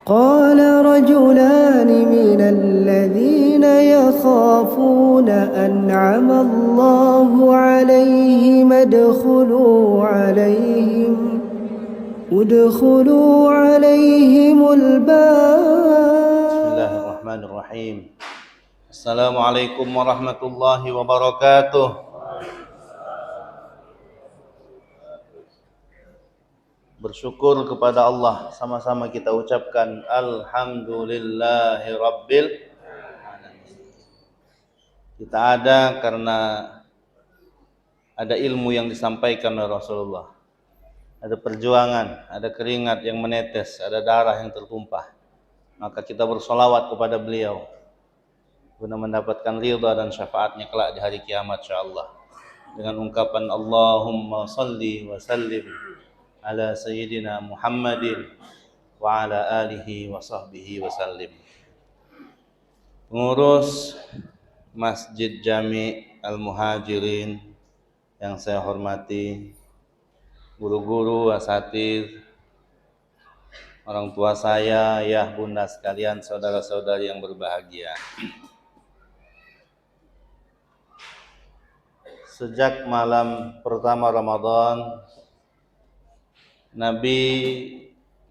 قال رجلان من الذين يخافون أنعم الله عليهم ادخلوا عليهم الباب. بسم الله الرحمن الرحيم. Assalamualaikum warahmatullahi wabarakatuh. Bersyukur kepada Allah, sama-sama kita ucapkan alhamdulillahi rabbil alamin. Kita ada karena ada ilmu yang disampaikan oleh Rasulullah. Ada perjuangan, ada keringat yang menetes, ada darah yang tertumpah. Maka kita bersolawat kepada beliau guna mendapatkan ridha dan syafaatnya kelak di hari kiamat insyaallah. Dengan ungkapan Allahumma salli wa sallim ala sayyidina Muhammadin wa ala alihi wa sahbihi wa sallim. Pengurus Masjid Jami' Al-Muhajirin yang saya hormati, guru-guru, asatidz, orang tua saya, ayah, bunda sekalian, saudara-saudari yang berbahagia. Sejak malam pertama Ramadan, Nabi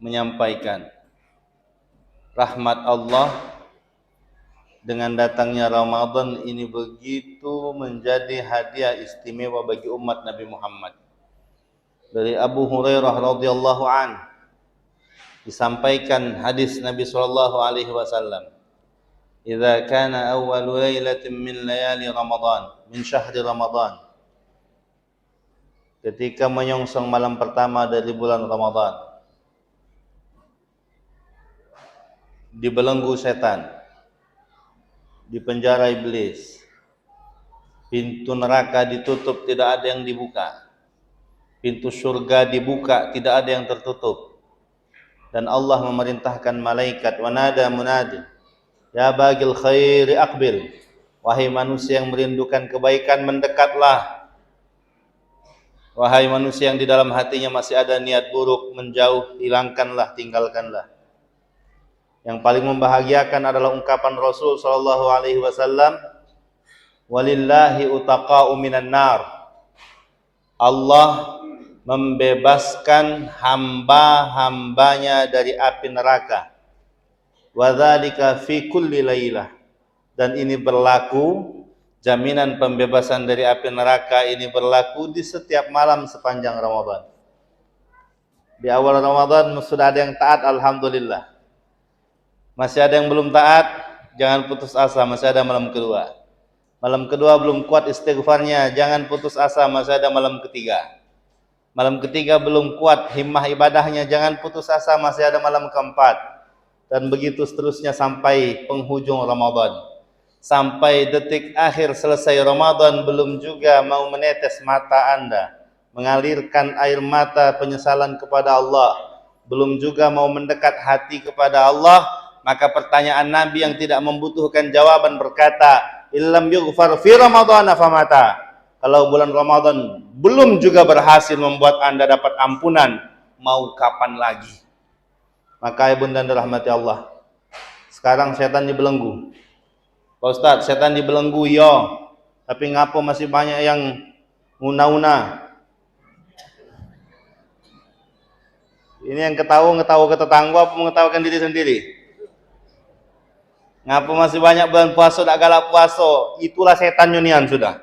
menyampaikan rahmat Allah dengan datangnya Ramadan ini begitu menjadi hadiah istimewa bagi umat Nabi Muhammad. Dari Abu Hurairah radhiyallahu an disampaikan hadis Nabi sallallahu alaihi wasallam, "Idza kana awwalu lailatin min layali Ramadan, min syahri Ramadan." Ketika menyongsong malam pertama dari bulan Ramadan, dibelenggu setan, dipenjara iblis, pintu neraka ditutup, tidak ada yang dibuka, pintu surga dibuka, tidak ada yang tertutup, dan Allah memerintahkan malaikat, wanada munadi, ya bagil khairi aqbil, wahai manusia yang merindukan kebaikan, mendekatlah. Wahai manusia yang di dalam hatinya masih ada niat buruk, menjauh, hilangkanlah, tinggalkanlah. Yang paling membahagiakan adalah ungkapan Rasul sallallahu alaihi wasallam, walillahi utaqa'u minan nar. Allah membebaskan hamba-hambanya dari api neraka. Wa dzalika fi kulli lailah. Dan ini berlaku, jaminan pembebasan dari api neraka ini berlaku di setiap malam sepanjang Ramadan. Di awal Ramadan sudah ada yang taat, alhamdulillah. Masih ada yang belum taat, jangan putus asa, masih ada malam kedua. Malam kedua belum kuat istighfarnya, jangan putus asa, masih ada malam ketiga. Malam ketiga belum kuat himmah ibadahnya, jangan putus asa, masih ada malam keempat. Dan begitu seterusnya sampai penghujung Ramadan. Sampai detik akhir selesai Ramadan belum juga mau menetes mata Anda, mengalirkan air mata penyesalan kepada Allah, belum juga mau mendekat hati kepada Allah, maka pertanyaan Nabi yang tidak membutuhkan jawaban berkata, illam yughfar fi Ramadan famata. Kalau bulan Ramadan belum juga berhasil membuat Anda dapat ampunan, mau kapan lagi? Maka ibunda dirahmati Allah, sekarang setan dibelenggu. Pak Ustadz, setan dibelenggu ya, tapi ngapo masih banyak yang nguna-una. Ini yang ngetahu ke tetangga apa mengetahukan diri sendiri? Ngapo masih banyak bulan puasa tak galak puasa? Itulah setan nyunian sudah.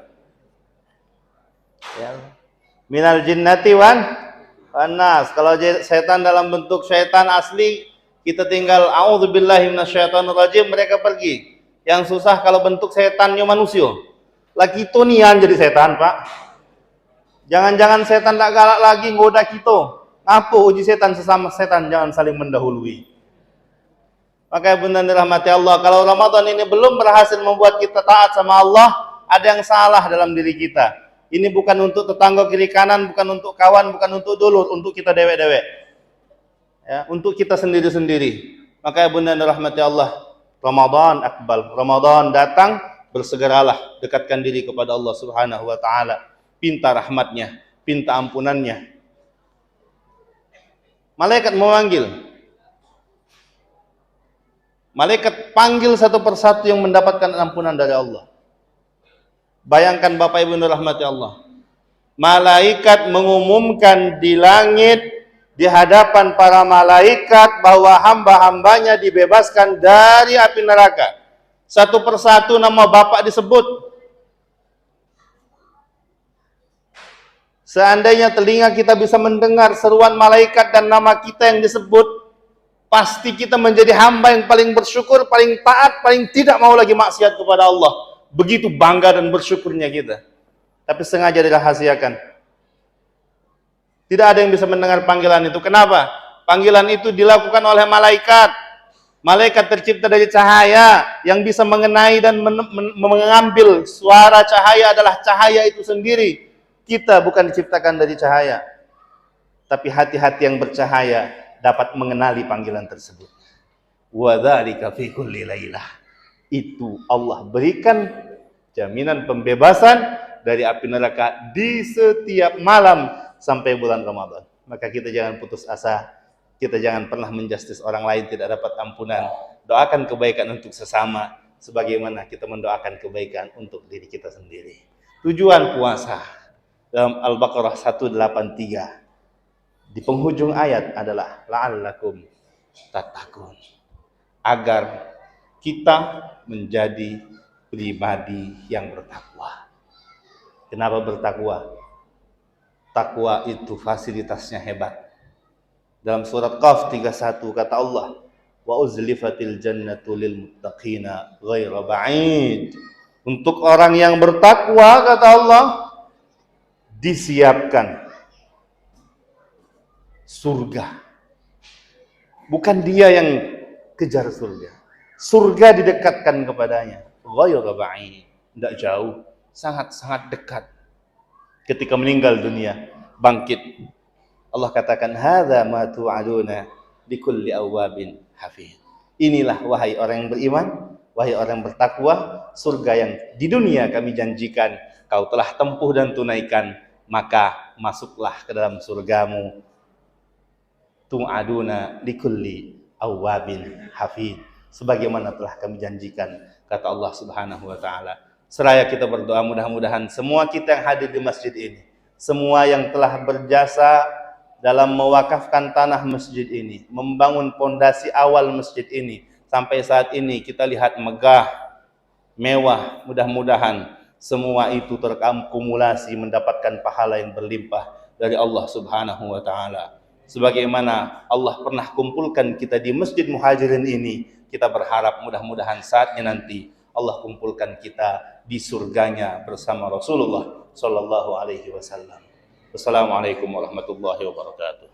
Ya. Minal jinnati wan nas. Kalau setan dalam bentuk setan asli, kita tinggal a'udzubillahi minasyaitonirrajim, mereka pergi. Yang susah kalau bentuk setannya manusia. Lagi itu nian jadi setan, Pak. Jangan-jangan setan tak galak lagi ngoda kita. Apa uji setan sesama setan, jangan saling mendahului. Maka bunda dirahmati Allah, kalau Ramadan ini belum berhasil membuat kita taat sama Allah, ada yang salah dalam diri kita. Ini bukan untuk tetangga kiri kanan, bukan untuk kawan, bukan untuk dulur, untuk kita dewek-dewek. Ya, untuk kita sendiri-sendiri. Maka bunda dirahmati Allah, Ramadan akbal, Ramadan datang, bersegeralah dekatkan diri kepada Allah Subhanahu wa taala. Pinta rahmatnya, pinta ampunannya. Malaikat memanggil. Malaikat panggil satu persatu yang mendapatkan ampunan dari Allah. Bayangkan Bapak Ibu rahmati Allah. Malaikat mengumumkan di langit di hadapan para malaikat bahwa hamba-hambanya dibebaskan dari api neraka. Satu persatu nama Bapak disebut. Seandainya telinga kita bisa mendengar seruan malaikat dan nama kita yang disebut, pasti kita menjadi hamba yang paling bersyukur, paling taat, paling tidak mau lagi maksiat kepada Allah. Begitu bangga dan bersyukurnya kita. Tapi sengaja dirahasiakan. Tidak ada yang bisa mendengar panggilan itu. Kenapa? Panggilan itu dilakukan oleh malaikat. Malaikat tercipta dari cahaya. Yang bisa mengenai dan mengambil suara cahaya adalah cahaya itu sendiri. Kita bukan diciptakan dari cahaya. Tapi hati-hati yang bercahaya dapat mengenali panggilan tersebut. Wa dzalika fi kulli lailah. Itu Allah berikan jaminan pembebasan dari api neraka di setiap malam sampai bulan Ramadan. Maka kita jangan putus asa, kita jangan pernah menjustis orang lain tidak dapat ampunan. Doakan kebaikan untuk sesama sebagaimana kita mendoakan kebaikan untuk diri kita sendiri. Tujuan puasa dalam Al-Baqarah 183 di penghujung ayat adalah la'allakum tattaqun, agar kita menjadi pribadi yang bertakwa. Kenapa bertakwa? Takwa itu fasilitasnya hebat. Dalam surat Qaf 31 kata Allah, wa uzlifatil jannatu lil muttaqina ghaira ba'id. Untuk orang yang bertakwa kata Allah disiapkan surga. Bukan dia yang kejar surga. Surga didekatkan kepadanya. Ghayra ba'id, tidak jauh, sangat-sangat dekat. Ketika meninggal dunia, bangkit. Allah katakan, hadza ma tu'aduna likulli awwabin hafiz. Inilah wahai orang yang beriman, wahai orang yang bertakwa, surga yang di dunia kami janjikan, kau telah tempuh dan tunaikan, maka masuklah ke dalam surgamu. Tu'aduna likulli awwabin hafiz. Sebagaimana telah kami janjikan, kata Allah Subhanahu wa taala. Seraya kita berdoa, mudah-mudahan semua kita yang hadir di masjid ini, semua yang telah berjasa dalam mewakafkan tanah masjid ini, membangun pondasi awal masjid ini, sampai saat ini kita lihat megah, mewah, mudah-mudahan semua itu terakumulasi mendapatkan pahala yang berlimpah dari Allah Subhanahu wa taala. Sebagaimana Allah pernah kumpulkan kita di Masjid Muhajirin ini, kita berharap mudah-mudahan saatnya nanti Allah kumpulkan kita di surganya bersama Rasulullah sallallahu alaihi wasallam. Wassalamualaikum warahmatullahi wabarakatuh.